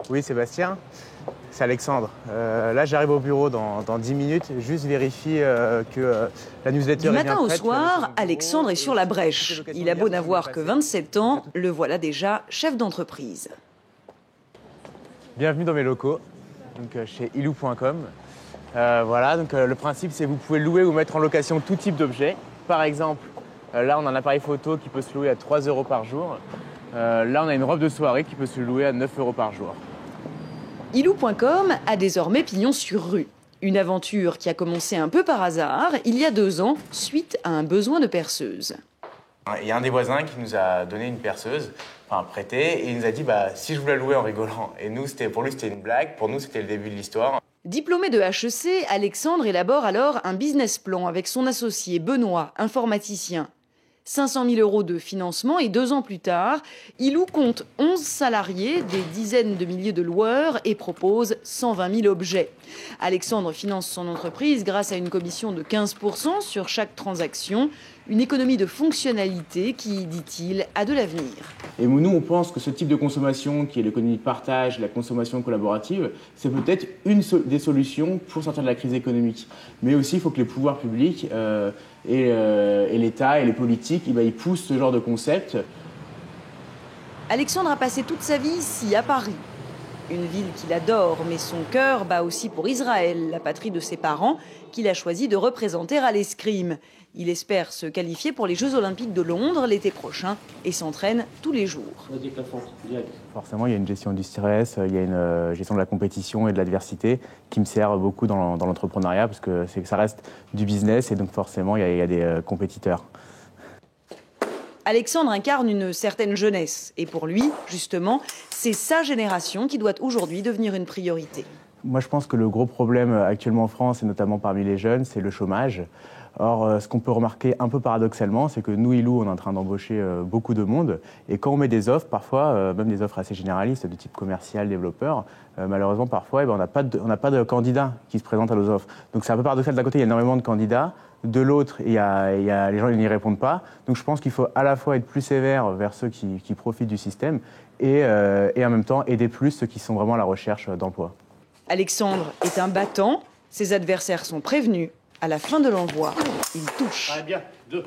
Oui, Sébastien, c'est Alexandre. Là, j'arrive au bureau dans 10 minutes. Juste vérifie que la newsletter Du est bien matin au prête. soir, Alexandre est sur la brèche. Il a beau n'avoir que 27 ans, le voilà déjà chef d'entreprise. Bienvenue dans mes locaux, donc, chez ilou.com. Voilà, donc le principe, c'est que vous pouvez louer ou mettre en location tout type d'objets. Par exemple, là, on a un appareil photo qui peut se louer à 3 € par jour. Là, on a une robe de soirée qui peut se louer à 9 € par jour. ilou.com a désormais pignon sur rue. Une aventure qui a commencé un peu par hasard, il y a 2 ans, suite à un besoin de perceuse. Il y a un des voisins qui nous a donné une perceuse, enfin prêté, et il nous a dit si je voulais la louer en rigolant. Et nous, pour lui, c'était une blague, pour nous, c'était le début de l'histoire. Diplômé de HEC, Alexandre élabore alors un business plan avec son associé Benoît, informaticien. 500 000 € de financement et 2 ans plus tard, Ilou compte 11 salariés, des dizaines de milliers de loueurs et propose 120 000 objets. Alexandre finance son entreprise grâce à une commission de 15% sur chaque transaction, une économie de fonctionnalité qui, dit-il, a de l'avenir. Et nous, on pense que ce type de consommation, qui est l'économie de partage, la consommation collaborative, c'est peut-être une des solutions pour sortir de la crise économique. Mais aussi, il faut que les pouvoirs publics et l'État et les politiques, ils poussent ce genre de concept. Alexandre a passé toute sa vie ici, à Paris. Une ville qu'il adore, mais son cœur bat aussi pour Israël, la patrie de ses parents, qu'il a choisi de représenter à l'escrime. Il espère se qualifier pour les Jeux Olympiques de Londres l'été prochain et s'entraîne tous les jours. Forcément, il y a une gestion du stress, il y a une gestion de la compétition et de l'adversité qui me sert beaucoup dans l'entrepreneuriat parce que ça reste du business et donc forcément, il y a des compétiteurs. Alexandre incarne une certaine jeunesse et pour lui, justement, c'est sa génération qui doit aujourd'hui devenir une priorité. Moi, je pense que le gros problème actuellement en France, et notamment parmi les jeunes, c'est le chômage. Or, ce qu'on peut remarquer un peu paradoxalement, c'est que nous, Ilou, on est en train d'embaucher beaucoup de monde. Et quand on met des offres, parfois, même des offres assez généralistes, de type commercial, développeur, malheureusement, parfois, on n'a pas de candidats qui se présentent à nos offres. Donc, c'est un peu paradoxal. D'un côté, il y a énormément de candidats. De l'autre, les gens n'y répondent pas. Donc, je pense qu'il faut à la fois être plus sévère vers ceux qui profitent du système et en même temps aider plus ceux qui sont vraiment à la recherche d'emploi. Alexandre est un battant. Ses adversaires sont prévenus. À la fin de l'envoi, il touche. Allez, bien, 2.